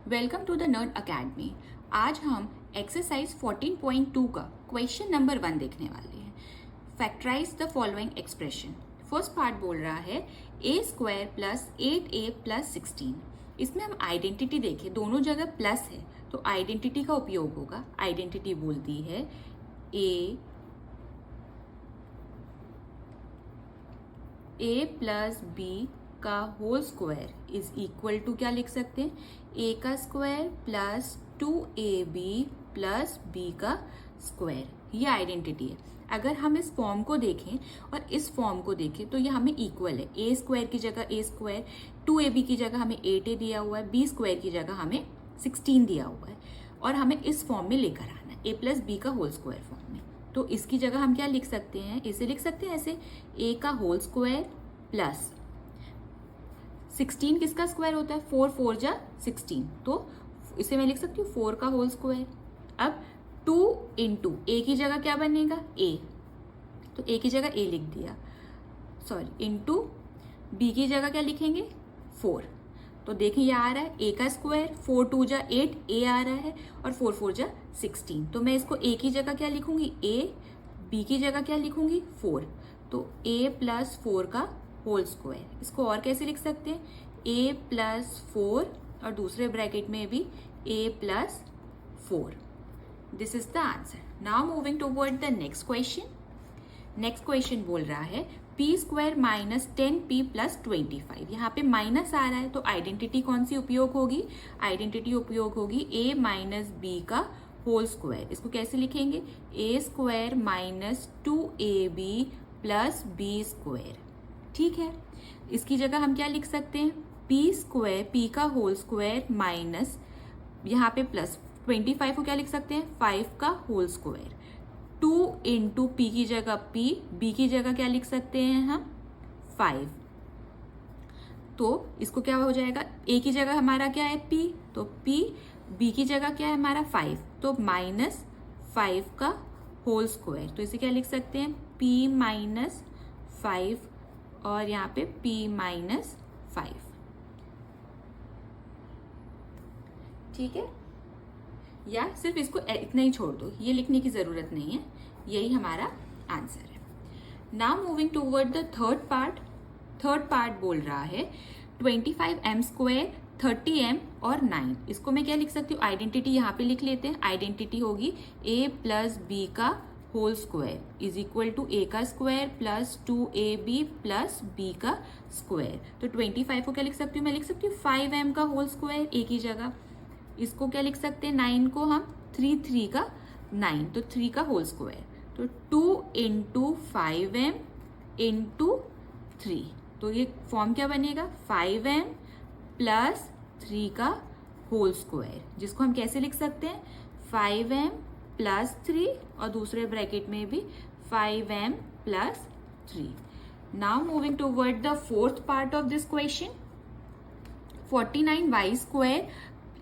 Welcome to the Nerd Academy. आज हम exercise 14.2 का क्वेश्चन नंबर 1 देखने वाले हैं। Factorise the following expression. First part बोल रहा है ए स्क्वायर प्लस 8a प्लस 16। इसमें हम आइडेंटिटी देखें, दोनों जगह प्लस है तो आइडेंटिटी का उपयोग होगा। आइडेंटिटी बोलती है ए प्लस बी का whole square is equal to क्या लिख सकते हैं, ए का square plus 2ab plus B का स्क्वायर। ये आइडेंटिटी है। अगर हम इस फॉर्म को देखें और इस फॉर्म को देखें तो ये हमें इक्वल है। ए स्क्वायर की जगह ए स्क्वायर, 2ab की जगह हमें 8a दिया हुआ है, बी स्क्वायर की जगह हमें 16 दिया हुआ है और हमें इस फॉर्म में लेकर आना है, ए प्लस बी का होल स्क्वायर फॉर्म में। तो इसकी जगह हम क्या लिख सकते हैं, इसे लिख सकते हैं ऐसे, ए का होल स्क्वायर प्लस 16 किसका स्क्वायर होता है, 4 4 जा 16, तो इसे मैं लिख सकती हूँ 4 का होल स्क्वायर। अब 2 इंटू ए की जगह क्या बनेगा, ए, तो ए की जगह ए लिख दिया, सॉरी, इंटू बी की जगह क्या लिखेंगे 4। तो देखें ये आ रहा है ए का स्क्वायर, 4 2 जा 8, ए आ रहा है, और 4 4 जा 16। तो मैं इसको ए की जगह क्या लिखूंगी, ए, बी की जगह क्या लिखूंगी 4, तो ए प्लस 4 का होल स्क्वायर। इसको और कैसे लिख सकते हैं, ए प्लस 4 और दूसरे ब्रैकेट में भी A plus 4। This is the answer. Now moving toward the next question. Next question बोल रहा है P square minus 10p plus 25। यहाँ पे माइनस आ रहा है तो आइडेंटिटी कौन सी उपयोग होगी, आइडेंटिटी उपयोग होगी ए माइनस बी का होल स्क्वायर। इसको कैसे लिखेंगे, A square minus 2ab plus B square. ठीक है, इसकी जगह हम क्या लिख सकते हैं, पी स्क्वायर, पी का होल स्क्वायर माइनस, यहाँ पे प्लस 25 को क्या लिख सकते हैं, 5 का होल स्क्वायर। 2 इंटू पी की जगह पी, बी की जगह क्या लिख सकते हैं हम 5। तो इसको क्या हो जाएगा, ए की जगह हमारा क्या है पी, तो पी, बी की जगह क्या है हमारा 5, तो माइनस 5 का होल स्क्वायर। तो इसे क्या लिख सकते हैं, पी माइनस 5 और यहाँ पे p माइनस 5। ठीक है, या सिर्फ इसको इतना ही छोड़ दो, ये लिखने की जरूरत नहीं है, यही हमारा आंसर है। Now moving toward the third part. Third part बोल रहा है 25m स्क्वायर, 30m और 9। इसको मैं क्या लिख सकती हूँ, आइडेंटिटी यहाँ पे लिख लेते हैं। आइडेंटिटी होगी a प्लस बी का whole square is equal to A का square plus 2ab plus B का स्क्वायर। तो 25 को क्या लिख सकती हूँ, मैं लिख सकती हूँ 5m का होल स्क्वायर ए की जगह। इसको क्या लिख सकते हैं, 9 को हम 3 का 9, तो 3 का होल स्क्वायर। तो 2 इंटू 5m इंटू 3, तो ये फॉर्म क्या बनेगा, 5m प्लस 3 का होल स्क्वायर, जिसको हम कैसे लिख सकते हैं, 5m प्लस 3 और दूसरे ब्रैकेट में भी 5m plus 3। Now moving toward the fourth part of this question. 49y square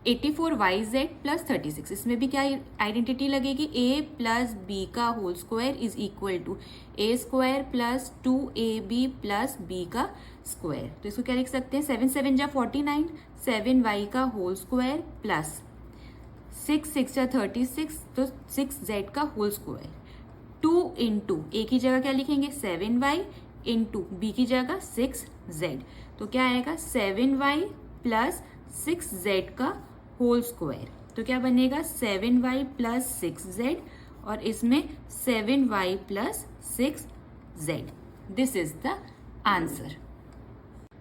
84yz plus 36। इसमें भी क्या आइडेंटिटी लगेगी, a प्लस बी का whole square is equal to a square plus 2ab plus B का square. तो इसको क्या लिख सकते हैं, 7 7 जा 49, 7y का होल स्क्वायर प्लस 6 6 जा 36, तो 6z का होल स्क्वायर। 2 इंटू ए की जगह क्या लिखेंगे 7y इंटू बी की जगह 6z, तो क्या आएगा 7y प्लस 6z का होल स्क्वायर। तो क्या बनेगा 7y प्लस 6z और इसमें 7y plus 6z। This is the answer.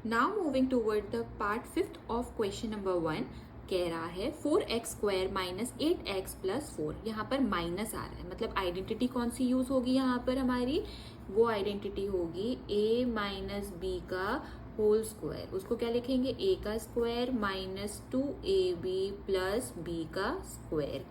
Now moving toward the part 5th of question number 1। कह रहा है 4x square minus 8x plus 4। यहाँ पर माइनस आ रहा है, मतलब आइडेंटिटी कौन सी यूज होगी यहाँ पर हमारी, वो आइडेंटिटी होगी a माइनस बी का होल स्क्वायर। उसको क्या लिखेंगे, a का square minus 2ab plus b का स्क्वायर।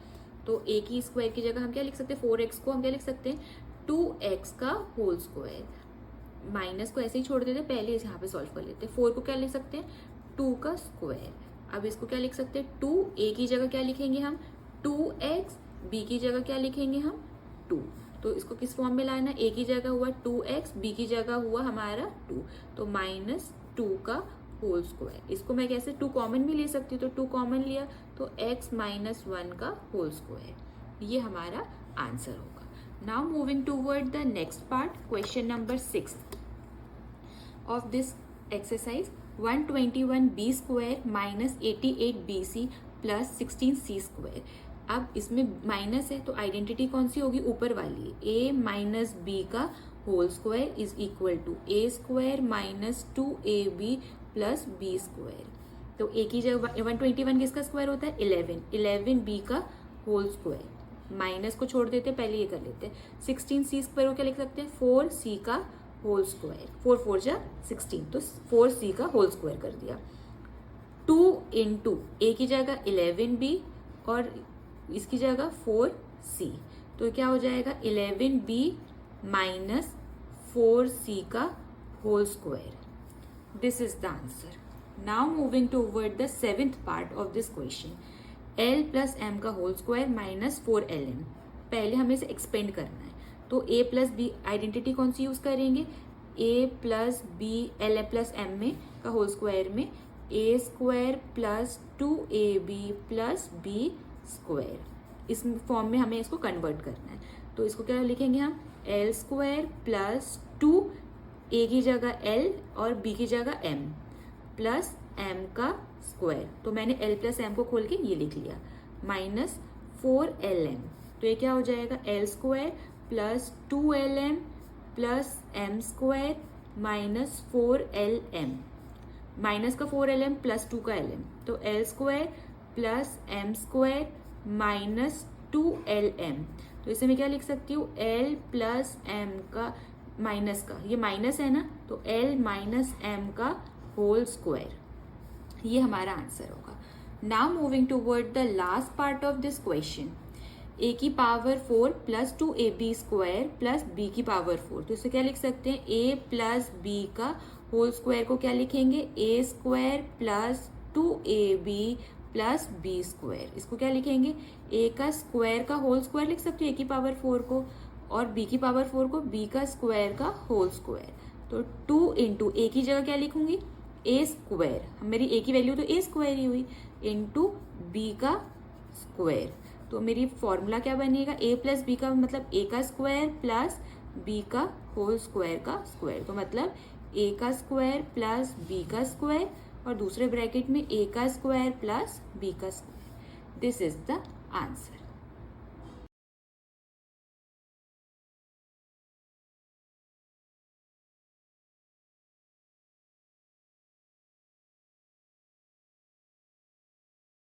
तो a की स्क्वायर की जगह हम क्या लिख सकते हैं, 4x को हम क्या लिख सकते हैं 2x का होल स्क्वायर। माइनस को ऐसे ही छोड़ देते, पहले यहाँ पे सॉल्व कर लेते हैं। 4 को क्या लिख सकते हैं 2 का स्क्वायर। अब इसको क्या लिख सकते हैं, 2, a की जगह क्या लिखेंगे हम 2x, b की जगह क्या लिखेंगे हम 2। तो इसको किस फॉर्म में लाना, a की जगह हुआ 2x, b की जगह हुआ हमारा 2, तो माइनस 2 का होल स्क्वायर। इसको मैं कैसे 2 कॉमन भी ले सकती हूँ, तो 2 कॉमन लिया तो x माइनस 1 का होल स्क्वायर। ये हमारा आंसर होगा। Now moving toward the next part, question number 6 of this exercise. 121b square minus 88bc plus 16c square. अब इसमें माइनस है तो आइडेंटिटी कौन सी होगी, ऊपर वाली, a माइनस बी का whole square is equal to a square minus 2ab plus b square. तो a की जगह 121 किसका स्क्वायर होता है, 11b का होल स्क्वायर, माइनस को छोड़ देते, पहले ये कर लेते हैं। 16c स्क्वायर को क्या लिख सकते हैं, 4c का होल स्क्वायर, 4 4 जा 16, तो 4c का होल स्क्वायर कर दिया। 2 इंटू a की जगह 11b और इसकी जगह 4c, तो क्या हो जाएगा 11b माइनस 4c का whole square. This is the answer. Now moving toward the 7th part of this question. l plus m का होल स्क्वायर माइनस 4ln। पहले हमें इसे एक्सपेंड करना है, तो a प्लस बी आइडेंटिटी कौन सी यूज करेंगे, a plus b l plus m में का होल स्क्वायर में a square plus 2ab plus b square, इस फॉर्म में हमें इसको कन्वर्ट करना है। तो इसको क्या लिखेंगे हम, l स्क्वायर प्लस 2 a की जगह l और b की जगह m प्लस m का स्क्वायर, तो मैंने l प्लस m को खोल के ये लिख लिया, माइनस 4ln। तो ये क्या हो जाएगा, l square plus 2lm plus m square minus 4lm, minus का 4lm प्लस 2 का lm, तो l square plus m square minus 2lm। तो इसे मैं क्या लिख सकती हूँ, l प्लस m का माइनस का, ये माइनस है ना, तो l माइनस m का होल स्क्वायर, ये हमारा आंसर होगा। Now moving toward the last part of this question. a की power 4 plus 2ab square plus b की पावर 4, तो इसे क्या लिख सकते हैं, a प्लस b का होल स्क्वायर को क्या लिखेंगे, a square plus 2ab plus b square, इसको क्या लिखेंगे, a का स्क्वायर का होल स्क्वायर लिख सकते हैं a की पावर 4 को, और b की पावर 4 को b का स्क्वायर का होल स्क्वायर। तो 2 इंटू a की जगह क्या लिखूंगी, a स्क्वायर, मेरी a की वैल्यू तो a स्क्वायर ही हुई, इंटू b का स्क्वायर। तो मेरी फॉर्मूला क्या बनेगा, a प्लस बी का मतलब a का स्क्वायर प्लस b का होल स्क्वायर का स्क्वायर, तो मतलब a का स्क्वायर प्लस b का स्क्वायर और दूसरे ब्रैकेट में a का स्क्वायर प्लस b का square. This is the answer.